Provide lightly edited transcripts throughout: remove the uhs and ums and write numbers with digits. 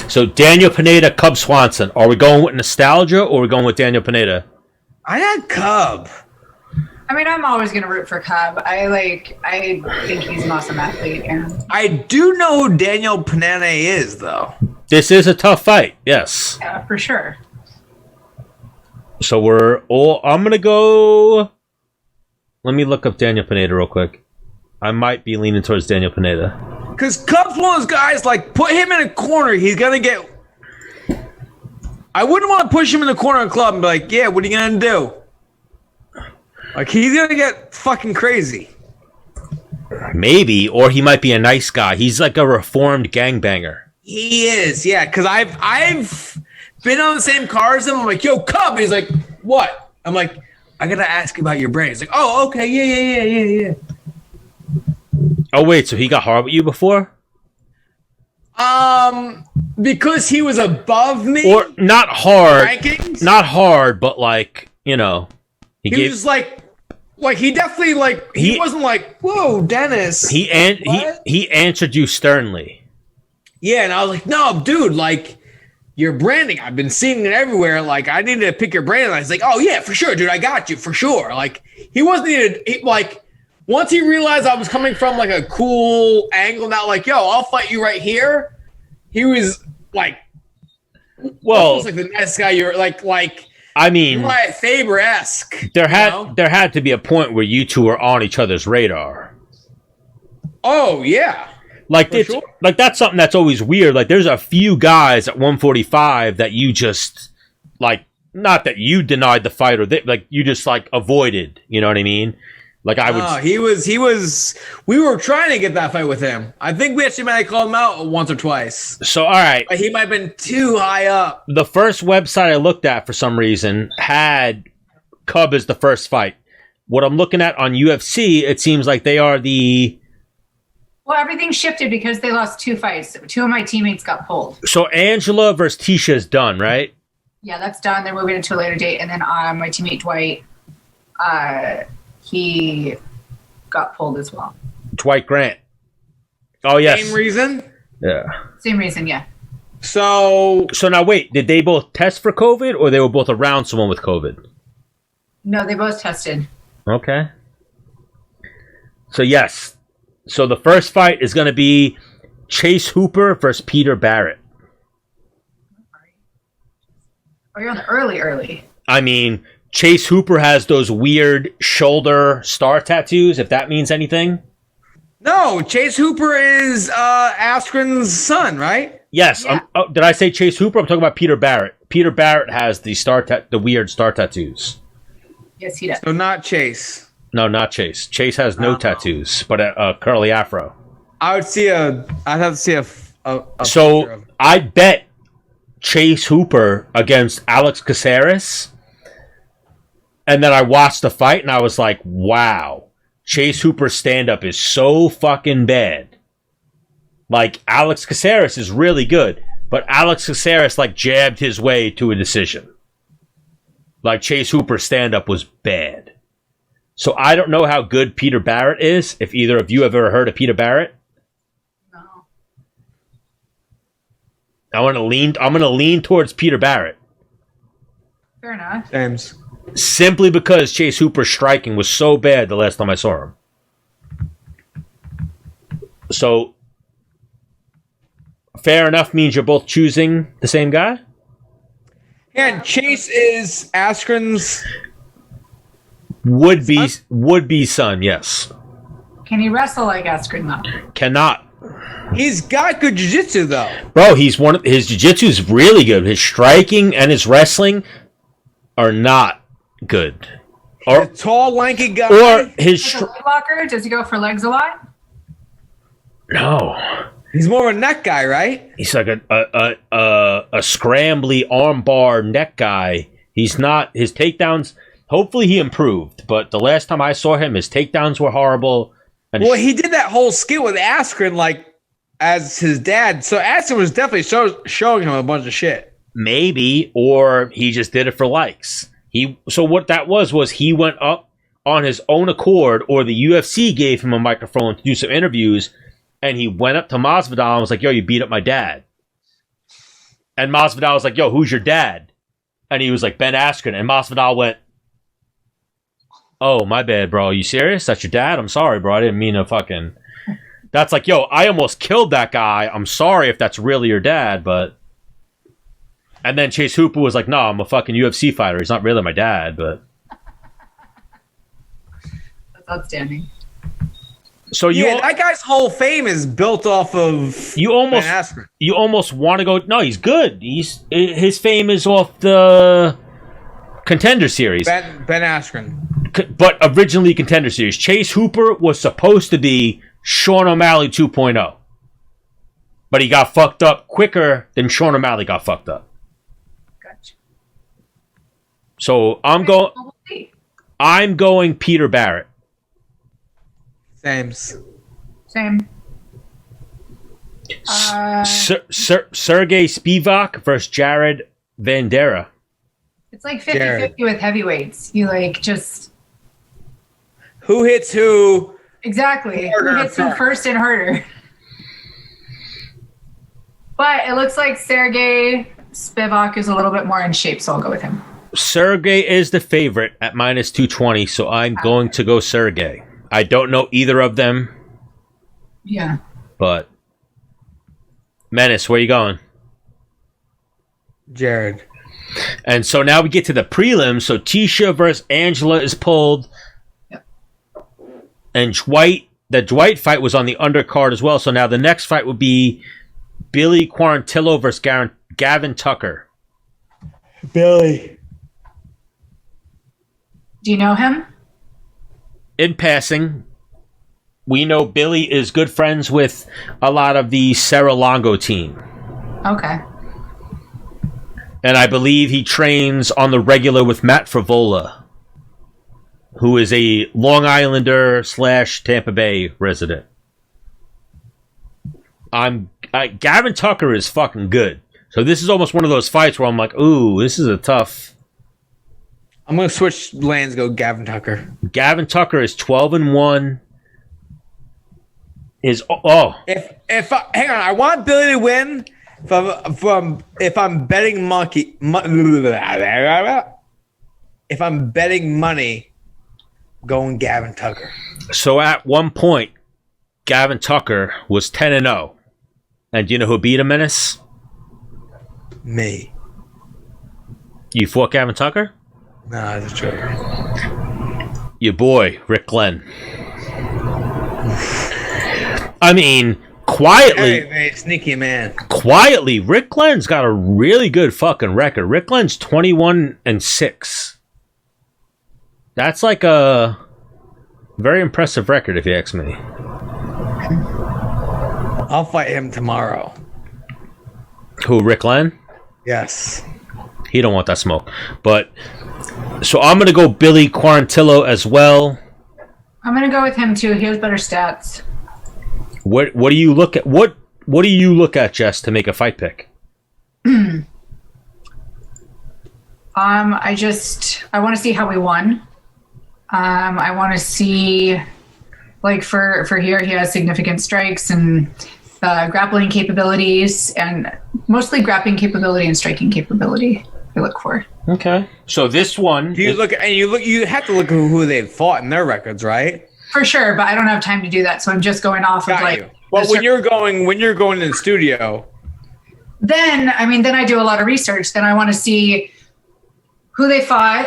So Daniel Pineda, Cub Swanson. Are we going with nostalgia or are we going with Daniel Pineda? I had Cub. I mean, I'm always going to root for Cub. I think he's an awesome athlete. And I do know who Daniel Pineda is, though. This is a tough fight, yes. Yeah, for sure. So I'm going to go... Let me look up Daniel Pineda real quick. I might be leaning towards Daniel Pineda. Because Cub's one of those guys, like, put him in a corner, he's going to get... I wouldn't want to push him in the corner of the club and be like, yeah, what are you going to do? Like, he's going to get fucking crazy. Maybe, or he might be a nice guy. He's like a reformed gangbanger. He is, yeah, because I've been on the same car as him. I'm like, yo, Cub. He's like, what? I'm like, I got to ask you about your brain. He's like, oh, okay, yeah. Oh, wait, so he got hard with you before? Because he was above me. Or not hard. Rankings? Not hard, but like, you know. He was like he definitely like he wasn't like, whoa, Dennis. He answered you sternly. Yeah, and I was like, no, dude, like your branding, I've been seeing it everywhere. Like, I need to pick your brand. And I was like, oh yeah, for sure, dude, I got you for sure. Like, he wasn't even like. Once he realized I was coming from like a cool angle, not like, yo, I'll fight you right here. He was like, almost like the nice guy. You're like, I mean, Wyatt Faber-esque. There had to be a point where you two were on each other's radar. Oh yeah, like it's sure. Like that's something that's always weird. Like there's a few guys at 145 that you just like, not that you denied the fight or like you just like avoided. You know what I mean? Like I would. He was. We were trying to get that fight with him. I think we actually might have called him out once or twice. So all right, but he might have been too high up. The first website I looked at for some reason had Cub as the first fight. What I'm looking at on UFC, it seems like they are the. Well, everything shifted because they lost 2 fights. 2 of my teammates got pulled. So Angela versus Tisha is done, right? Yeah, that's done. They're moving it to a later date, and then my teammate Dwight. He got pulled as well. Dwight Grant. Oh, yes. Same reason? Yeah. Same reason, yeah. So now wait, did they both test for COVID or they were both around someone with COVID? No, they both tested. Okay. So yes. So the first fight is going to be Chase Hooper versus Peter Barrett. Oh, you're on the early. I mean... Chase Hooper has those weird shoulder star tattoos, if that means anything. No, Chase Hooper is Askren's son, right? Yes. Yeah. Did I say Chase Hooper? I'm talking about Peter Barrett. Peter Barrett has the weird star tattoos. Yes, he does. So not Chase. No, not Chase. Chase has no tattoos, but a curly afro. I'd have to see a So I bet Chase Hooper against Alex Caceres. And then I watched the fight and I was like, wow, Chase Hooper's stand-up is so fucking bad. Like, Alex Caceres is really good, but Alex Caceres, like, jabbed his way to a decision. Like, Chase Hooper's stand-up was bad. So I don't know how good Peter Barrett is, if either of you have ever heard of Peter Barrett. No. I'm gonna lean towards Peter Barrett. Fair enough. James. Simply because Chase Hooper's striking was so bad the last time I saw him. So, fair enough means you're both choosing the same guy? Yeah, and Chase is Askren's would be son, yes. Can he wrestle like Askren though? Cannot. He's got good jiu-jitsu though. Bro, his jiu-jitsu is really good. His striking and his wrestling are not good. Or a tall, lanky guy. Or his leg locker? Does he go for legs a lot? No. He's more of a neck guy, right? He's like a scrambly armbar neck guy. He's not. His takedowns. Hopefully he improved, but the last time I saw him, his takedowns were horrible. And well, he did that whole skit with Askren, like as his dad. So Askren was definitely showing him a bunch of shit. Maybe, or he just did it for likes. So what that was he went up on his own accord, or the UFC gave him a microphone to do some interviews, and he went up to Masvidal and was like, "Yo, you beat up my dad." And Masvidal was like, yo, who's your dad? And he was like, Ben Askren. And Masvidal went, oh, my bad, bro. Are you serious? That's your dad? I'm sorry, bro. I didn't mean to fucking... That's like, yo, I almost killed that guy. I'm sorry if that's really your dad, but... And then Chase Hooper was like, no, I'm a fucking UFC fighter. He's not really my dad, but... That's outstanding. So that guy's whole fame is built off of you almost want to go. No, he's good. His fame is off the Contender Series. Ben Askren, but originally Contender Series. Chase Hooper was supposed to be Sean O'Malley 2.0, but he got fucked up quicker than Sean O'Malley got fucked up. Gotcha. So I'm going Peter Barrett. Same. Sergey Spivak versus Jared Van Dara. It's like 50-50 with heavyweights. You like just... Who hits who? Exactly. Who hits who first and harder. But it looks like Sergey Spivak is a little bit more in shape, so I'll go with him. Sergey is the favorite at minus 220, so I'm going to go Sergey. I don't know either of them. Yeah. But Menace, where you going? Jared. And so now we get to the prelims. So Tisha versus Angela is pulled. Yep. And the Dwight fight was on the undercard as well. So now the next fight would be Billy Quarantillo versus Gavin Tucker. Billy. Do you know him? In passing, we know Billy is good friends with a lot of the Sarah Longo team. Okay. And I believe he trains on the regular with Matt Frivola, who is a Long Islander / Tampa Bay resident. Gavin Tucker is fucking good. So this is almost one of those fights where I'm like, ooh, this is a tough... I'm going to switch lanes, go Gavin Tucker. Gavin Tucker is 12-1. Hang on, I want Billy to win. If I'm betting if I'm betting money, going Gavin Tucker. So at one point, Gavin Tucker was 10-0. And do you know who beat him, Menace? Me. You fought Gavin Tucker? No, that's true. Your boy, Rick Glenn. I mean, quietly... Hey, sneaky man. Quietly, Rick Glenn's got a really good fucking record. Rick Glenn's 21-6. That's like a very impressive record, if you ask me. I'll fight him tomorrow. Who, Rick Glenn? Yes. He don't want that smoke. But... So I'm going to go Billy Quarantillo as well. I'm going to go with him too. He has better stats. What do you look at? What do you look at, Jess, to make a fight pick? I want to see how we won. I want to see, like for here, he has significant strikes and grappling capabilities, and mostly grappling capability and striking capability. I look for. Okay. So this one, you have to look at who they've fought in their records, right? For sure, but I don't have time to do that, so I'm just going off of like. Well, when you're going in the studio, then I do a lot of research. Then I want to see who they fought,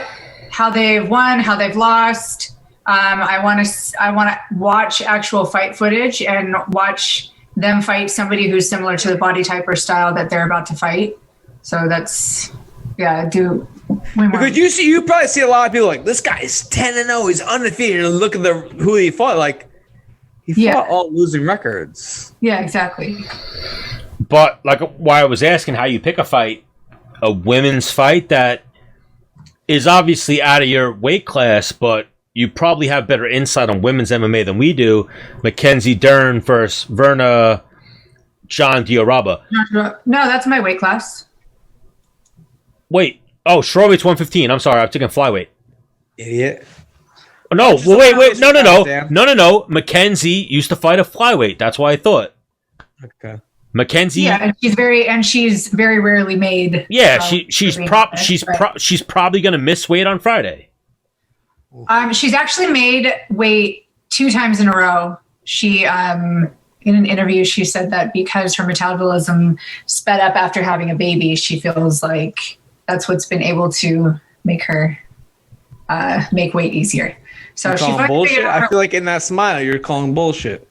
how they've won, how they've lost. I want to watch actual fight footage and watch them fight somebody who's similar to the body type or style that they're about to fight. So that's. Yeah, do way more. Because you probably see a lot of people like, this guy's 10-0, he's undefeated, and look at who he fought. Like, he fought all losing records. Yeah, exactly. But like, why I was asking how you pick a women's fight that is obviously out of your weight class, but you probably have better insight on women's MMA than we do. Mackenzie Dern versus Verna John Diaraba. No, that's my weight class. Wait. Oh, strawweight's 115. I'm sorry. I'm taking flyweight. Idiot. Oh, no. Well, wait. No. Mackenzie used to fight a flyweight. That's why I thought. Okay. Mackenzie. Yeah, and she's very rarely made. Yeah, she's probably going to miss weight on Friday. She's actually made weight 2 times in a row. She in an interview she said that because her metabolism sped up after having a baby, she feels like that's what's been able to make her make weight easier. So she bullshit. I feel like in that smile you're calling bullshit.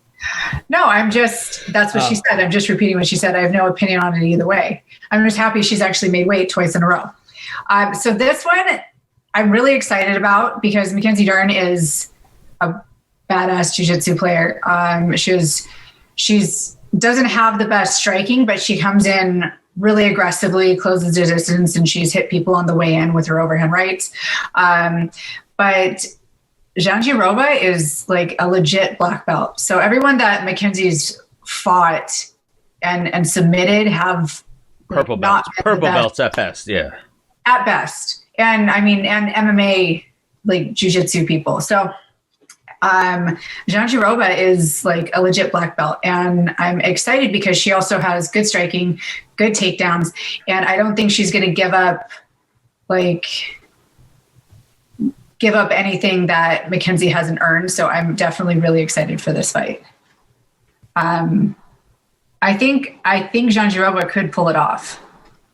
No, that's what she said. I'm just repeating what she said. I have no opinion on it either way. I'm just happy she's actually made weight twice in a row. So this one I'm really excited about because Mackenzie Dern is a badass jiu-jitsu player. She's doesn't have the best striking, but she comes in really aggressively, closes the distance, and she's hit people on the way in with her overhand rights. But Jandiroba is like a legit black belt. So everyone that Mackenzie's fought and submitted have purple belts. Purple belts at best, yeah. At best. And I mean, and MMA like jiu-jitsu people. So Jandiroba is like a legit black belt. And I'm excited because she also has good striking, good takedowns. And I don't think she's going to give up anything that Mackenzie hasn't earned. So I'm definitely really excited for this fight. I think Jandiroba could pull it off.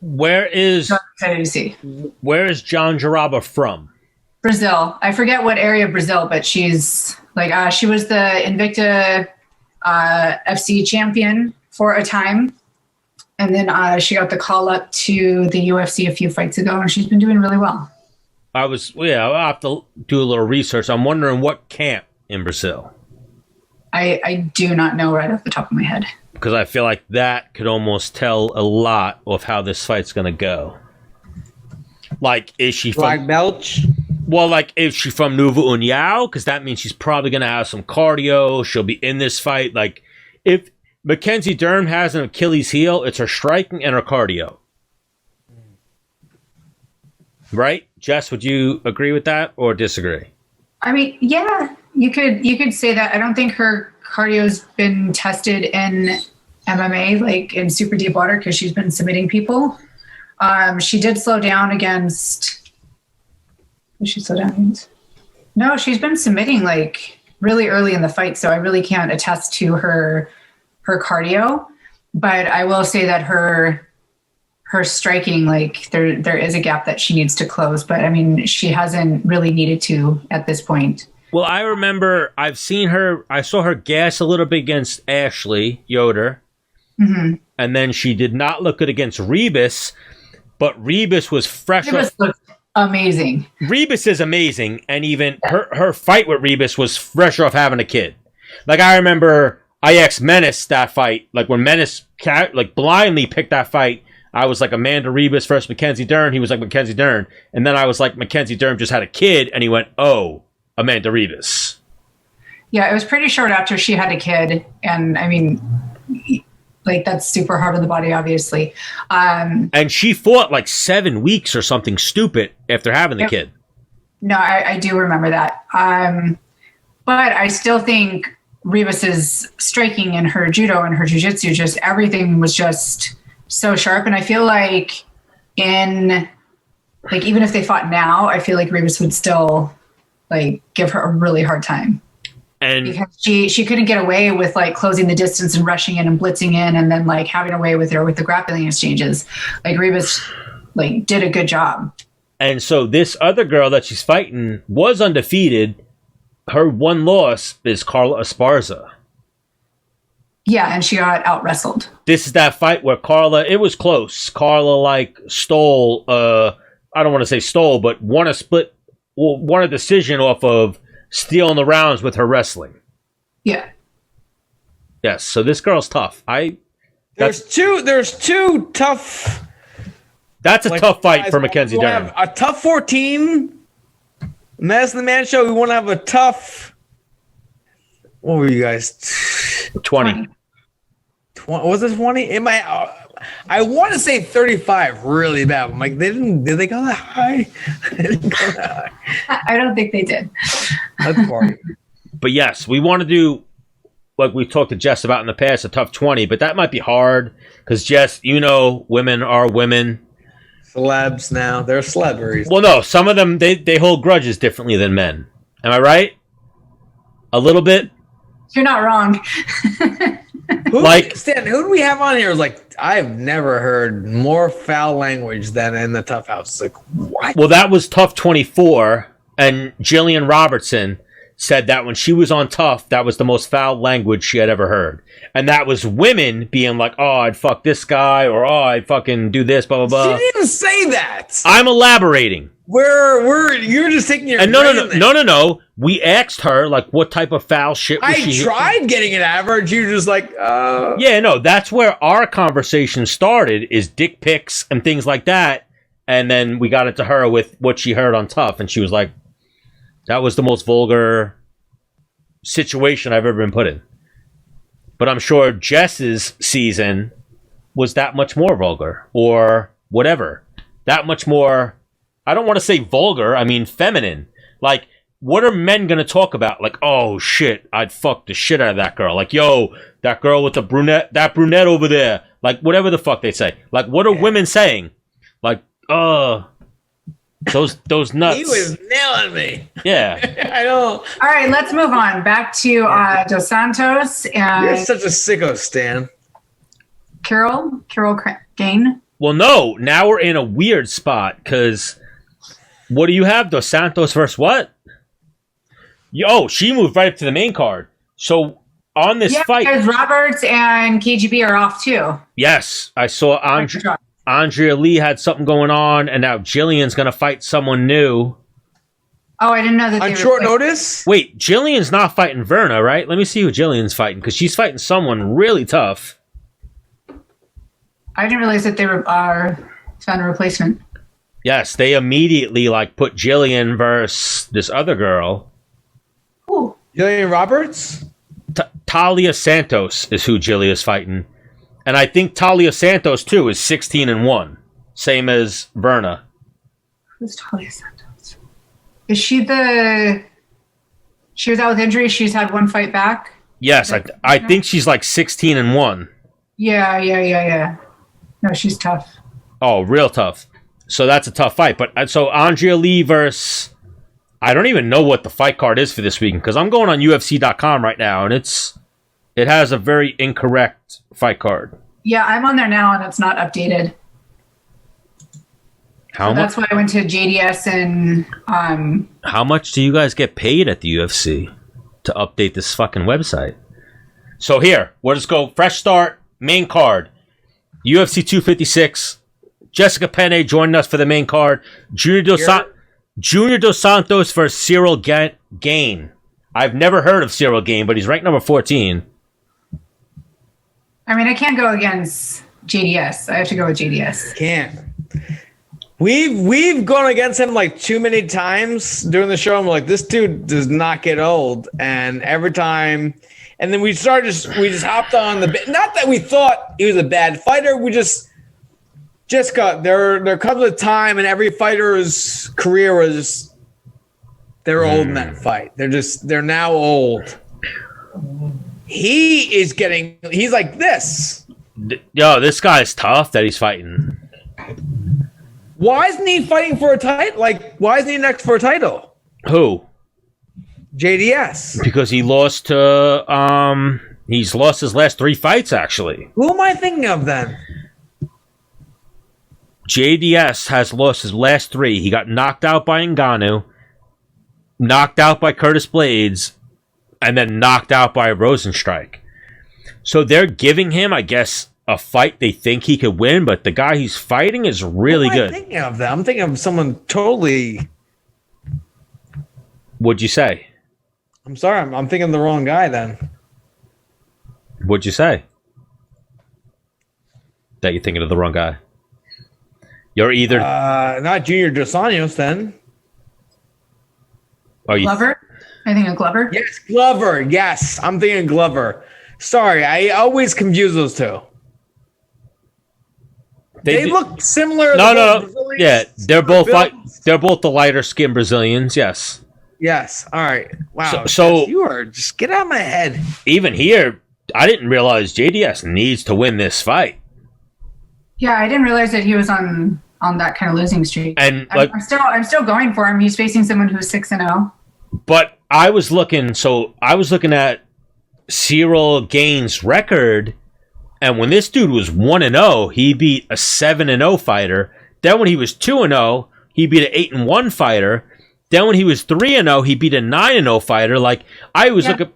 Where is Jandiroba from? Brazil. I forget what area of Brazil, but she's like she was the Invicta FC champion for a time. And then she got the call up to the UFC a few fights ago, and she's been doing really well. I'll have to do a little research. I'm wondering what camp in Brazil. I do not know right off the top of my head. Because I feel like that could almost tell a lot of how this fight's going to go. Like, is she from... Black belt? Well, like, is she from Nova União? Because that means she's probably going to have some cardio. She'll be in this fight. Like, if Mackenzie Dern has an Achilles heel, it's her striking and her cardio. Right? Jess, would you agree with that or disagree? I mean, yeah, you could say that. I don't think her cardio's been tested in MMA, like in super deep water, because she's been submitting people. She did slow down against... Did she slow down against? No, she's been submitting like really early in the fight, so I really can't attest to her cardio. But I will say that her striking, like there is a gap that she needs to close. But I mean, she hasn't really needed to at this point. Well, I remember I saw her gas a little bit against Ashley Yoder. Mm-hmm. And then she did not look good against Rebus, but Rebus was fresh. Rebus looked amazing. Rebus is amazing. And even her fight with Rebus was fresh off having a kid. Like, I remember I asked Menace that fight. Like, when Menace blindly picked that fight, I was like, Amanda Rebus versus Mackenzie Dern. He was like, Mackenzie Dern. And then I was like, Mackenzie Dern just had a kid. And he went, oh, Amanda Rebus. Yeah, it was pretty short after she had a kid. And I mean, like, that's super hard on the body, obviously. And she fought like 7 weeks or something stupid after having the kid. No, I do remember that. But I still think Rebus's striking and her judo and her jiu-jitsu, just everything was just so sharp. And I feel like even if they fought now, I feel like Rebus would still like give her a really hard time. And because she couldn't get away with like closing the distance and rushing in and blitzing in and then like having away with her with the grappling exchanges. Like, Rebus like did a good job. And so this other girl that she's fighting was undefeated. Her one loss is Carla Esparza. Yeah, and she got out wrestled. This is that fight where it was close. Carla like stole, I don't want to say stole, but won a decision off of stealing the rounds with her wrestling. Yeah. Yes, so this girl's tough. There's two tough. That's a tough fight for Mackenzie Dern. A tough 14. Menace the Man Show. We want to have a tough. What were you guys? 20. Was it 20? I want to say 35 really bad. I'm like, did they go that high? I don't think they did. That's funny. But yes, we want to do like we've talked to Jess about in the past, a tough 20, but that might be hard because Jess, women are women. Celebs now. They're celebrities. Well, no, some of them, they hold grudges differently than men. Am I right? A little bit? You're not wrong. Stan, who do we have on here? Like, I've never heard more foul language than in the Tough House. Like, what? Well, that was Tough 24, and Jillian Robertson said that when she was on Tough, that was the most foul language she had ever heard. And that was women being like, oh, I'd fuck this guy, or oh, I'd fucking do this, blah, blah, blah. She didn't even say that. I'm elaborating. You're just taking your. And no. We asked her, like, what type of foul shit was she. I tried getting it at her, and you were just like, Yeah, no, that's where our conversation started, is dick pics and things like that. And then we got into her with what she heard on Tough, and she was like, that was the most vulgar situation I've ever been put in. But I'm sure Jess's season was that much more vulgar, or whatever. That much more, I don't want to say vulgar, I mean feminine. Like, what are men going to talk about? Like, oh shit, I'd fuck the shit out of that girl. Like, yo, that girl with that brunette over there. Like, whatever the fuck they say. Like, what are women saying? Like, those nuts. He was nailing me. Yeah. I know. All right, let's move on. Back to Dos Santos and You're such a sicko, Stan. Carol Gain. Well, no. Now we're in a weird spot, because what do you have? Dos Santos versus what? She moved right up to the main card. So on this fight, because Roberts and KGB are off too. Yes, I saw Andrea Lee had something going on, and now Jillian's going to fight someone new. Oh, I didn't know that. On short notice? Wait, Jillian's not fighting Verna, right? Let me see who Jillian's fighting, because she's fighting someone really tough. I didn't realize that they were found a replacement. Yes, they immediately put Jillian versus this other girl. Ooh. Jillian Roberts? Talia Santos is who Jillian's fighting. And I think Talia Santos, too, is 16-1. Same as Verna. Who's Talia Santos? Is she she was out with injury? She's had one fight back? Yes, I think she's 16-1. Yeah. No, she's tough. Oh, real tough. So that's a tough fight. But so Andrea Lee versus... I don't even know what the fight card is for this weekend, because I'm going on UFC.com right now, and it has a very incorrect fight card. Yeah, I'm on there now, and it's not updated. How much? That's why I went to JDS and... How much do you guys get paid at the UFC to update this fucking website? So here, we'll just go fresh start, main card. UFC 256. Jessica Penne joining us for the main card. Junior Dos Santos versus Cyril Gain. I've never heard of Cyril Gain, but he's ranked number 14. I mean, I can't go against JDS. I have to go with JDS. Can't. We've gone against him too many times during the show. I'm like, this dude does not get old, and every time, and then we just hopped on the. Not that we thought he was a bad fighter. We just got there comes a time, and every fighter's career was they're old in that fight. They're now old. He's like this. Yo, this guy's tough that he's fighting. Why isn't he fighting for a title? Why isn't he next for a title? Who? JDS. Because he lost to he's lost his last 3 fights, actually. Who am I thinking of then? JDS has lost his last 3. He got knocked out by Ngannou, knocked out by Curtis Blades, and then knocked out by Rosenstrike. So they're giving him, I guess, a fight they think he could win, but the guy he's fighting is really good. I'm thinking of that. I'm thinking of someone totally. What'd you say? I'm sorry. I'm thinking of the wrong guy then. What'd you say? That you're thinking of the wrong guy. You're either not Junior Dos Santos then. Are you Glover? I think of Glover. Yes, Glover. Yes, I'm thinking Glover. Sorry, I always confuse those two. They look similar. No. Yeah, they're both the lighter skinned Brazilians. Yes. Yes. All right. Wow. So you are just get out of my head. Even here, I didn't realize JDS needs to win this fight. Yeah, I didn't realize that he was on that kind of losing streak. And I'm still going for him. He's facing someone who's 6-0. But I was looking at Cyril Gaines' record, and when this dude was 1-0, he beat a 7-0 fighter. Then when he was 2-0, he beat an 8-1 fighter. Then when he was 3-0, he beat a 9-0 fighter. Like I was looking.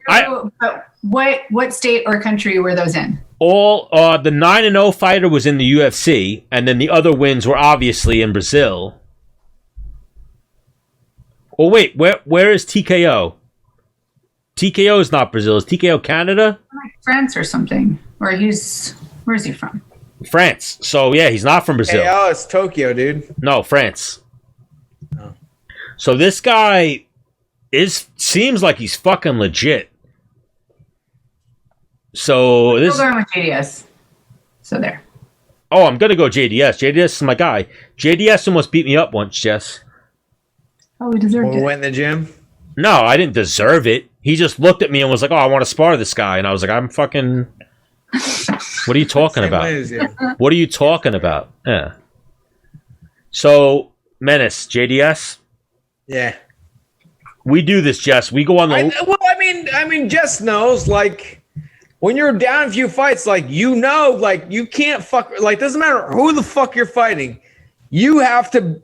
But what state or country were those in? All the 9-0 fighter was in the UFC, and then the other wins were obviously in Brazil. Oh wait, where is TKO? TKO is not Brazil. Is TKO Canada? France or something. Where is he from? France. So yeah, he's not from Brazil. KO is Tokyo, dude. No, France. Oh. So this guy seems like he's fucking legit. So this. Still going with JDS. So there. Oh, I'm gonna go JDS. JDS is my guy. JDS almost beat me up once, Jess. Oh, we deserved it. Went in the gym? No, I didn't deserve it. He just looked at me and was like, "Oh, I want to spar this guy," and I was like, "I'm fucking." What are you talking about? What are you talking about? Yeah. So Menace, JDS. Yeah. We do this, Jess. We go on the. I mean, Jess knows like. When you're down a few fights, like, you know, like, you can't doesn't matter who the fuck you're fighting. You have to,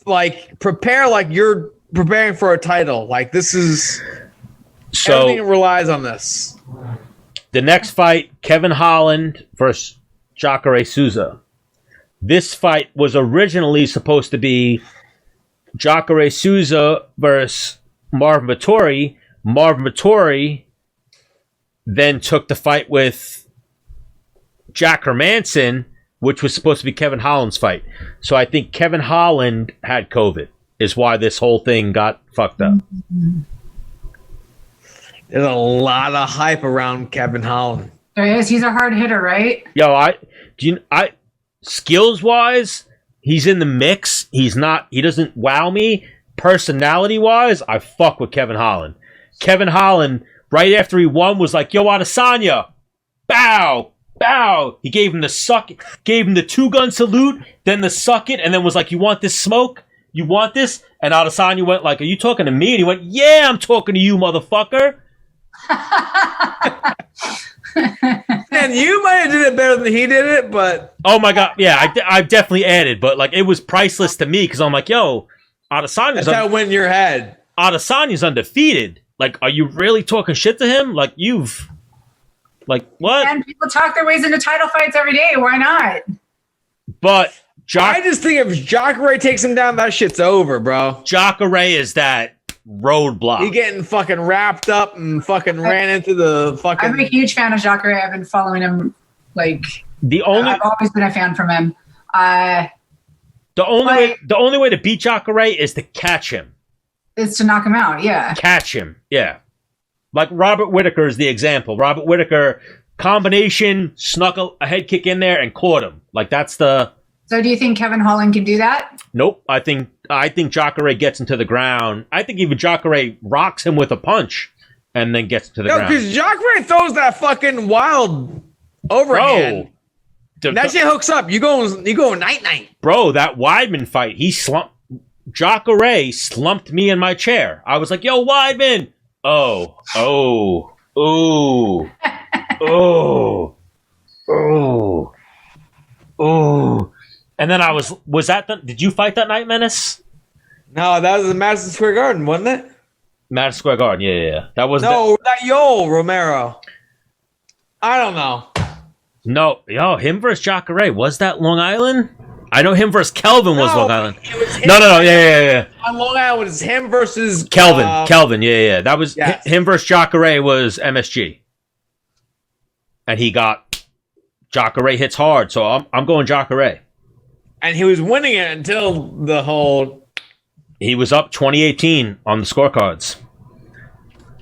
like, prepare like you're preparing for a title. Like, this is, everything relies on this. The next fight, Kevin Holland versus Jacare Souza. This fight was originally supposed to be Jacare Souza versus Marvin Vettori. Marvin Vettori then took the fight with Jack Hermanson, which was supposed to be Kevin Holland's fight. So I think Kevin Holland had COVID, is why this whole thing got fucked up. There's a lot of hype around Kevin Holland. There is. He's a hard hitter, right? Yo, skills wise, he's in the mix. He doesn't wow me. Personality wise, I fuck with Kevin Holland. Kevin Holland, right after he won, was like, "Yo, Adesanya, bow, bow." He gave him the suck, gave him the 2-gun salute, then the suck it, and then was like, "You want this smoke? You want this?" And Adesanya went like, "Are you talking to me?" And he went, "Yeah, I'm talking to you, motherfucker." And you might have did it better than he did it, but oh my god, yeah, I've definitely added, but like it was priceless to me because I'm like, "Yo, Adesanya's." That's how it went in your head. Adesanya's undefeated. Like, are you really talking shit to him? Like, what? And people talk their ways into title fights every day. Why not? But I just think if Jacare takes him down, that shit's over, bro. Jacare is that roadblock. He getting fucking wrapped up and fucking ran into the fucking. I'm a huge fan of Jacare. I've been following him. Like, I've always been a fan from him. The only way to beat Jacare is to catch him. Is to knock him out, yeah. Catch him, yeah. Like Robert Whittaker is the example. Robert Whittaker, combination, snuck a head kick in there and caught him. Like that's the. So do you think Kevin Holland can do that? Nope. I think Jacare gets into the ground. I think even Jacare rocks him with a punch and then gets to the ground. No, because Jacare throws that fucking wild overhand. Bro, that shit hooks up. You go night. Bro, that Weidman fight, Jacare slumped me in my chair. I was like, "Yo, Weidman!" Oh. And then did you fight that night, Menace? No, that was in Madison Square Garden, wasn't it? Madison Square Garden, yeah. That was that Yoel Romero. I don't know. No, him versus Jacare. Was that Long Island? I know him versus Kelvin was Long Island. No, yeah. On Long Island, it was him versus Kelvin, yeah. That was him versus Jacare was MSG. And Jacare hits hard, so I'm going Jacare. And he was winning it until the whole. He was up 2018 on the scorecards.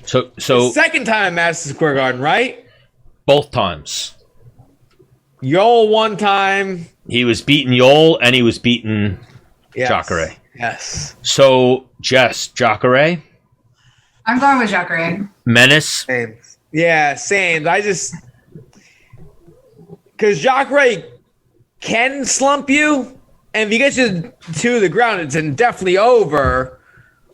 So the second time at Madison Square Garden, right? Both times. Yoel one time. He was beating Yoel and he was beating Jacare. Yes. So, Jess, Jacare? I'm going with Jacare. Menace. Same. Yeah, same. Because Jacare can slump you, and if he gets you to the ground, it's definitely over.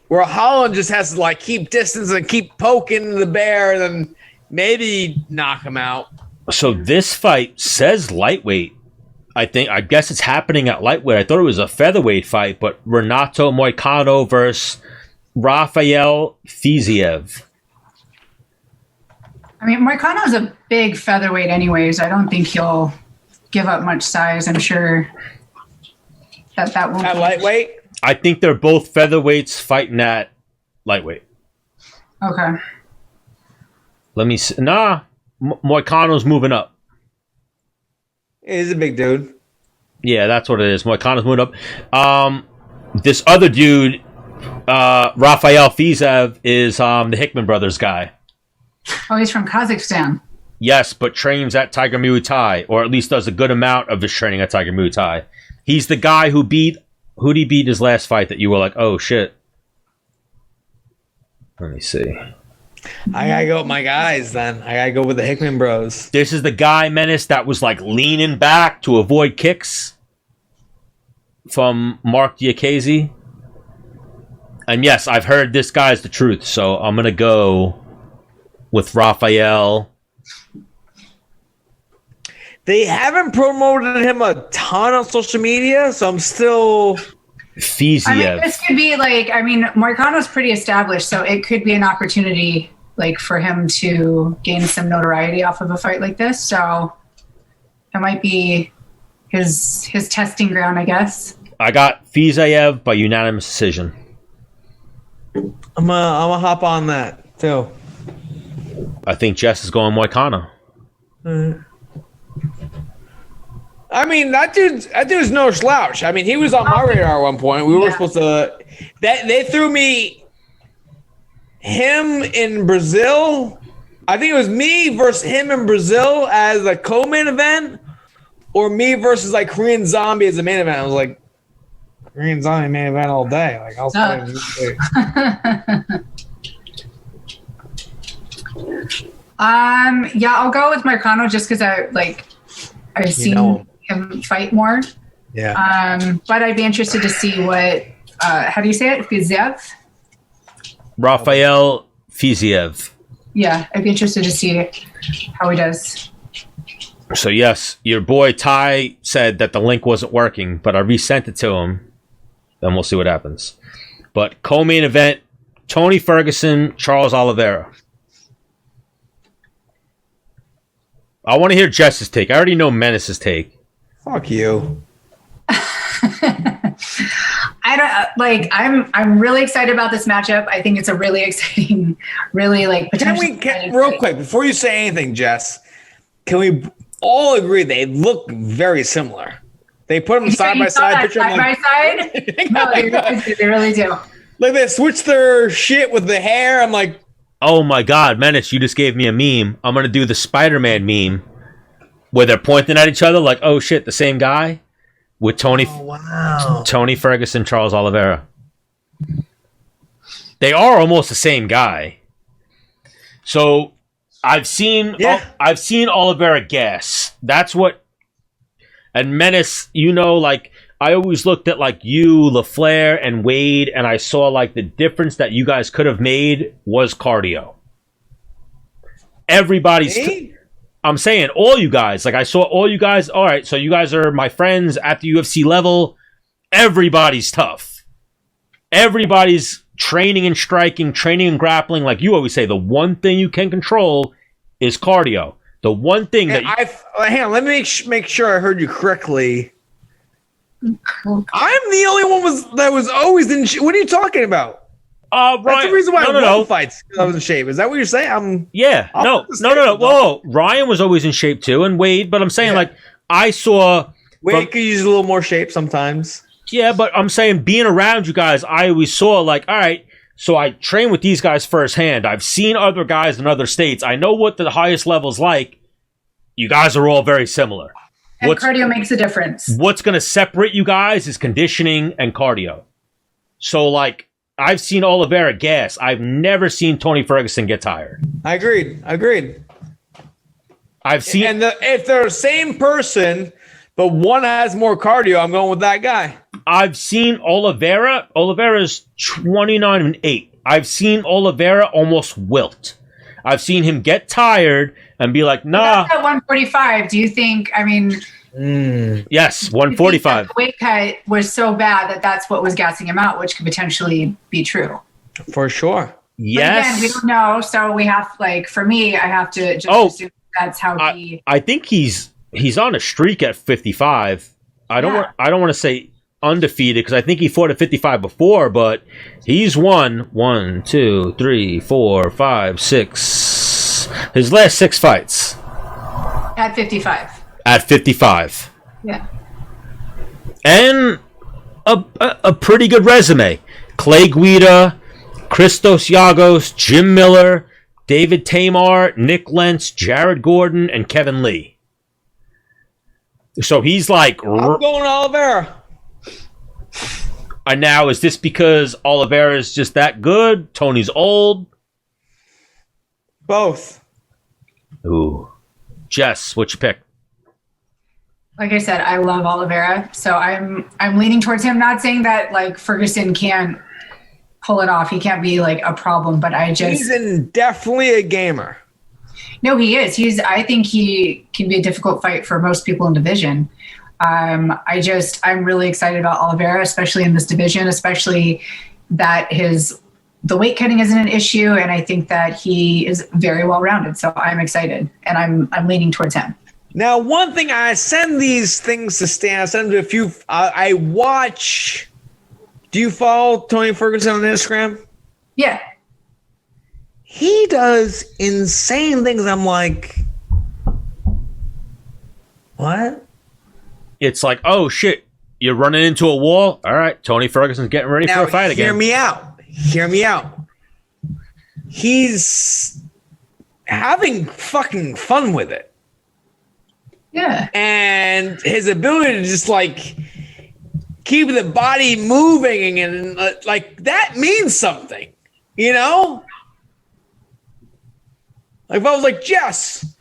Where Holland just has to like keep distance and keep poking the bear, and then maybe knock him out. So this fight says lightweight. I guess it's happening at lightweight. I thought it was a featherweight fight, but Renato Moicano versus Rafael Fisev. I mean, Moicano's a big featherweight anyways. I don't think he'll give up much size. I'm sure that won't at lightweight. I think they're both featherweights fighting at lightweight. Okay. Let me see. Nah, Moicano's moving up. He's a big dude. Yeah, that's what it is. Moicano's moving up. This other dude, Rafael Fisev, is the Hickman brothers guy. Oh, he's from Kazakhstan. Yes, but trains at Tiger Muay Thai, or at least does a good amount of his training at Tiger Muay Thai. He's the guy who'd he beat his last fight that you were like, oh shit. Let me see. I gotta go with my guys then. I gotta go with the Hickman bros. This is the guy, Menace, that was like leaning back to avoid kicks from Mark Diakiese. And yes, I've heard this guy's the truth, so I'm gonna go with Rafael. They haven't promoted him a ton on social media, so I'm still... Fisev. I mean, this could be Moicano's pretty established, so it could be an opportunity for him to gain some notoriety off of a fight like this. So it might be his testing ground, I guess. I got Fisev by unanimous decision. I'm gonna hop on that too. I think Jess is going Moicano. I mean, that dude's no slouch. I mean, he was on my radar at one point. We were supposed to... They threw me him in Brazil. I think it was me versus him in Brazil as a co-main event, or me versus Korean Zombie as a main event. I was like, Korean Zombie main event all day. I'll fight him. I'll go with Moicano just because I've seen him fight more. Yeah. But I'd be interested to see what how do you say it? Fisev? Rafael Fisev. Yeah, I'd be interested to see how he does. So yes, your boy Ty said that the link wasn't working, but I resent it to him. Then we'll see what happens. But co-main event, Tony Ferguson, Charles Oliveira. I want to hear Jess's take. I already know Menace's take. Fuck you. I'm really excited about this matchup. I think it's a really exciting, really real quick before you say anything, Jess, can we all agree they look very similar? They put them side by side. Side by side? No, they really do. Like they switch their shit with the hair. I'm like, oh my God, Menace, you just gave me a meme. I'm going to do the Spider-Man meme where they're pointing at each other like, oh shit, the same guy with Tony Ferguson, Charles Oliveira. They are almost the same guy. So I've seen Oliveira gas. That's what, and Menace, I always looked at you, LaFleur, and Wade, and I saw the difference that you guys could have made was cardio. I'm saying all you guys. I saw all you guys. All right, so you guys are my friends at the UFC level. Everybody's tough. Everybody's training and striking, training and grappling. Like you always say, the one thing you can control is cardio. The one thing that hang on, let me make sure I heard you correctly. I'm the only one that was always in shape. What are you talking about? Ryan, that's the reason why I won fights, because I was in shape. Is that what you're saying? No. Whoa. Ryan was always in shape too, and Wade. But I'm saying I saw Wade could use a little more shape sometimes. Yeah, but I'm saying being around you guys, I always saw all right. So I train with these guys firsthand. I've seen other guys in other states. I know what the highest level's like. You guys are all very similar. And cardio makes a difference. What's going to separate you guys is conditioning and cardio. So, I've seen Oliveira gas. I've never seen Tony Ferguson get tired. I agreed. I've seen, and if they're the same person, but one has more cardio, I'm going with that guy. I've seen Oliveira. Oliveira's 29-8. I've seen Oliveira almost wilt. I've seen him get tired and be like, nah. At 145, do you think, I mean... Yes, 145. The weight cut was so bad that that's what was gassing him out, which could potentially be true. For sure. Yes. But again, we don't know, so we have, like, for me, I have to just assume that's how he... I think he's on a streak at 55. I don't want to say undefeated because I think he fought at 55 before, but he's won 1, 2, 3, 4, 5, 6. His last 6 fights. At 55. At 55. Yeah. And a pretty good resume. Clay Guida, Christos Yagos, Jim Miller, David Tamar, Nick Lentz, Jared Gordon, and Kevin Lee. So he's like... I'm going Oliveira. And now, is this because Oliveira is just that good? Tony's old? Both. Ooh. Jess, what you pick? Like I said, I love Oliveira, so I'm leaning towards him. Not saying that like Ferguson can't pull it off. He can't be like a problem, but he's definitely a gamer. No, he is. I think he can be a difficult fight for most people in division. I'm really excited about Oliveira, especially in this division, especially that the weight cutting isn't an issue, and I think that he is very well rounded. So I'm excited, and I'm leaning towards him. Now, one thing, I send these things to Stan. I send them to a few. I watch. Do you follow Tony Ferguson on Instagram? Yeah. He does insane things. I'm like, what? It's like, oh shit, you're running into a wall. All right, Tony Ferguson's getting ready for a fight again. Hear me out. He's having fucking fun with it. Yeah. And his ability to just like keep the body moving and like that means something, you know? Like if I was like, Jess,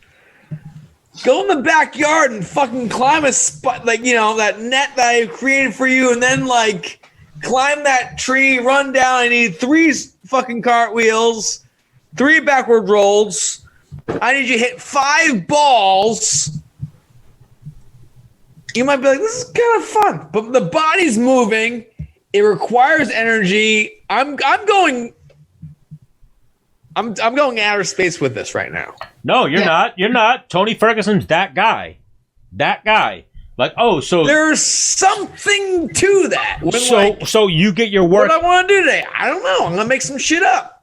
go in the backyard and fucking climb a spot, like, you know, that net that I created for you, and then like climb that tree, run down. I need 3 fucking cartwheels, 3 backward rolls. I need you to hit 5 balls. You might be like, this is kind of fun, but the body's moving. It requires energy. I'm going outer space with this right now. No, you're not. You're not. Tony Ferguson's that guy. That guy. Like, oh, so there's something to that. So you get your work. What I want to do today, I don't know. I'm gonna make some shit up.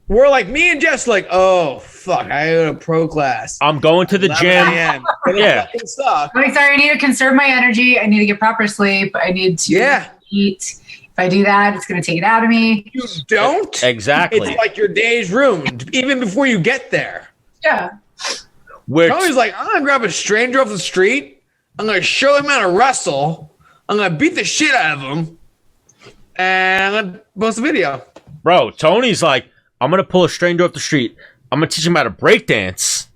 We're like me and Jess, like, oh fuck, I go to pro class. I'm going to the gym. Yeah. I'm sorry, I need to conserve my energy. I need to get proper sleep. I need to eat. If I do that, it's going to take it out of me. You don't? Exactly. It's like your day's ruined, even before you get there. Yeah. Tony's like, I'm going to grab a stranger off the street. I'm going to show him how to wrestle. I'm going to beat the shit out of him. And I'm going to post a video. Bro, Tony's like, I'm going to pull a stranger off the street. I'm going to teach him how to break dance.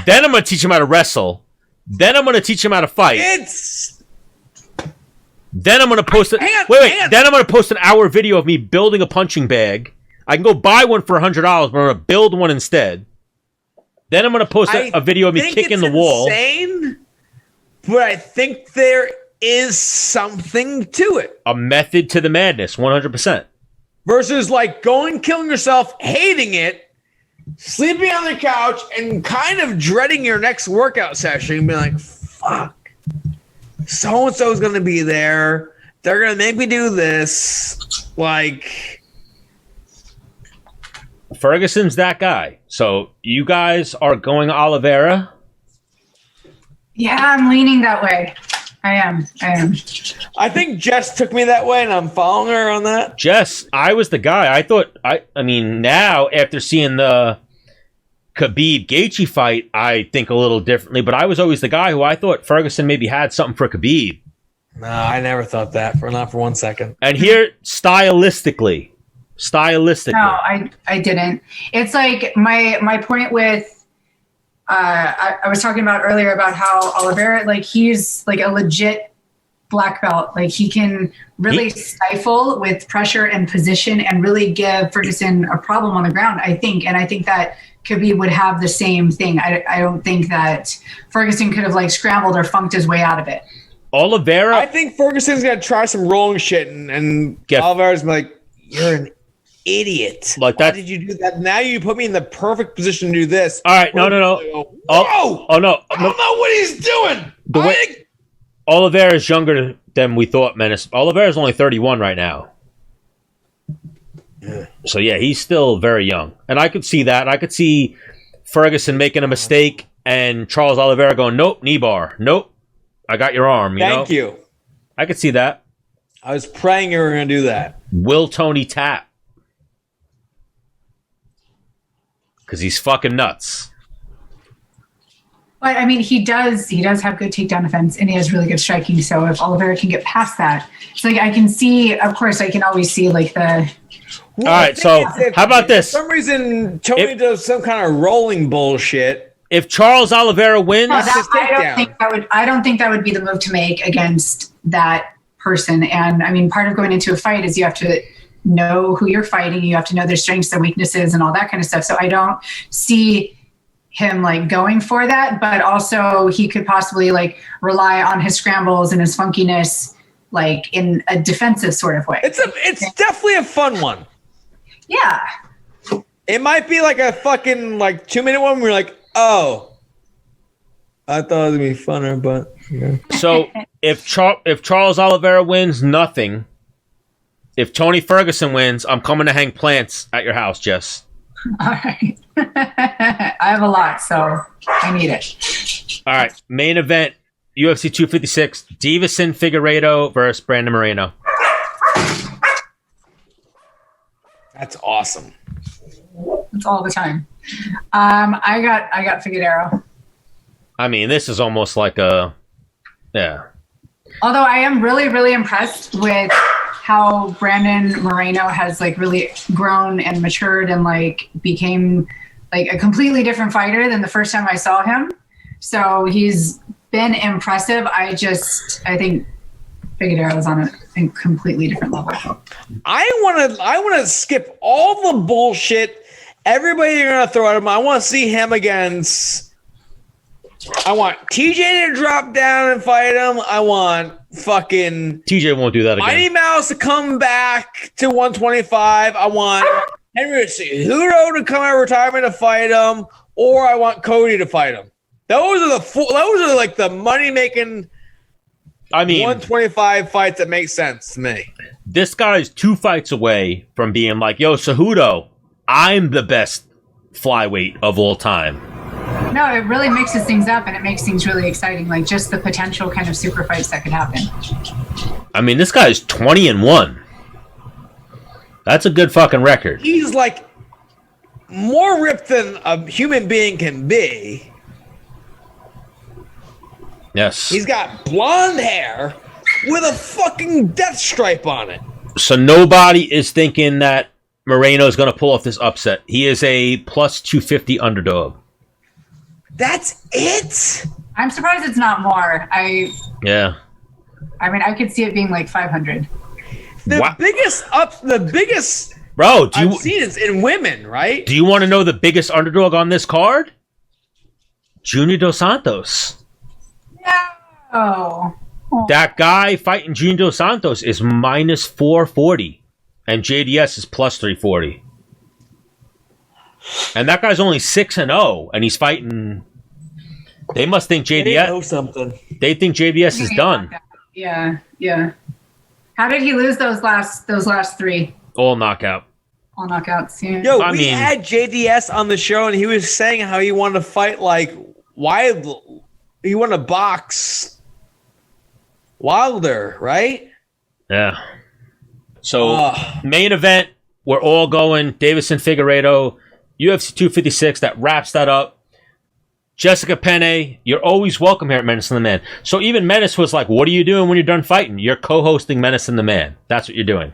Then I'm going to teach him how to wrestle. Then I'm going to teach him how to fight. Then I'm going to post it. Wait. Then I'm going to post an hour video of me building a punching bag. I can go buy one for $100, but I'm going to build one instead. Then I'm going to post a video of me kicking the wall. Insane, but I think there is something to it. A method to the madness, 100%. Versus like killing yourself, hating it, sleeping on the couch, and kind of dreading your next workout session and being like, fuck, so-and-so is going to be there. They're going to make me do this. Like, Ferguson's that guy. So you guys are going Oliveira? Yeah, I'm leaning that way. I am. I think Jess took me that way, and I'm following her on that. Jess, I was the guy. I mean, now after seeing the Khabib Gaethje fight, I think a little differently. But I was always the guy who I thought Ferguson maybe had something for Khabib. No, I never thought that not for 1 second. And here, stylistically, stylistically. No, I didn't. It's like my point with I was talking about earlier about how Oliveira, like he's like a legit black belt. Like he can really stifle with pressure and position and really give Ferguson a problem on the ground, I think. And I think that Khabib would have the same thing. I don't think that Ferguson could have like scrambled or funked his way out of it. Oliveira, I think Ferguson's gonna try some rolling shit, and Oliveira's like, "You're an idiot. Like that? Why did you do that? Now you put me in the perfect position to do this." All right, no. Whoa! Oh no! I don't know what he's doing. Oliveira is younger than we thought, Menace. Oliveira is only 31 right now. Yeah. So yeah, he's still very young, and I could see that. I could see Ferguson making a mistake and Charles Oliveira going, "Nope, knee bar. Nope, I got your arm." Thank you. I could see that. I was praying you were going to do that. Will Tony tap? Because he's fucking nuts. But I mean, he does have good takedown defense, and he has really good striking. So if Oliveira can get past that, it's like I can see. Of course, I can always see like the. All right, so how about this? For some reason, Tony does some kind of rolling bullshit. If Charles Oliveira wins, I don't think that would be the move to make against that person. And I mean, part of going into a fight is you have to know who you're fighting. You have to know their strengths, their weaknesses, and all that kind of stuff. So I don't see him like going for that, but also he could possibly like rely on his scrambles and his funkiness, like in a defensive sort of way. It's definitely a fun one. Yeah. It might be like a fucking like 2-minute one where you're like, oh, I thought it would be funner, but yeah. So if Charles Oliveira wins, nothing. If Tony Ferguson wins, I'm coming to hang plants at your house, Jess. All right. I have a lot, so I need it. All right. Main event, UFC 256, Davison Figueiredo versus Brandon Moreno. That's awesome. It's all the time. I got Figueiredo. I mean, this is almost like a, yeah. Although I am really, really impressed with how Brandon Moreno has like really grown and matured and like became like a completely different fighter than the first time I saw him. So he's been impressive. I think Figueiredo is on a completely different level. I want to skip all the bullshit. Everybody you're gonna throw at him. I want to see him against. I want TJ to drop down and fight him. I want fucking TJ won't do that again. Mighty Mouse to come back to 125. I want Henry Cejudo to come out of retirement to fight him, or I want Cody to fight him. Those are like the money making. I mean, 125 fights that make sense to me. This guy's 2 fights away from being like, yo, Cejudo, I'm the best flyweight of all time. No, it really mixes things up and it makes things really exciting. Like just the potential kind of super fights that could happen. I mean, this guy's 20-1. That's a good fucking record. He's like more ripped than a human being can be. Yes. He's got blonde hair with a fucking death stripe on it. So nobody is thinking that Moreno is going to pull off this upset. He is a plus 250 underdog. That's it? I'm surprised it's not more. Yeah. I mean, I could see it being like 500. The biggest Bro, I've seen is in women, right? Do you want to know the biggest underdog on this card? Junior Dos Santos. No. That guy fighting Junior Dos Santos is minus 440, and JDS is plus 340. And that guy's only 6-0, and he's fighting. They must think JDS. They know something. They think JDS is done. Yeah. How did he lose those last 3? All knockout. All knockouts. Yeah. Yo, we had JDS on the show, and he was saying how he wanted to fight like Wild. He wanted to box Wilder, right? Yeah. So main event, we're all going Davison Figueiredo, UFC 256. That wraps that up. Jessica Penne, you're always welcome here at Menace and the Man. So even Menace was like, what are you doing when you're done fighting? You're co-hosting Menace and the Man. That's what you're doing.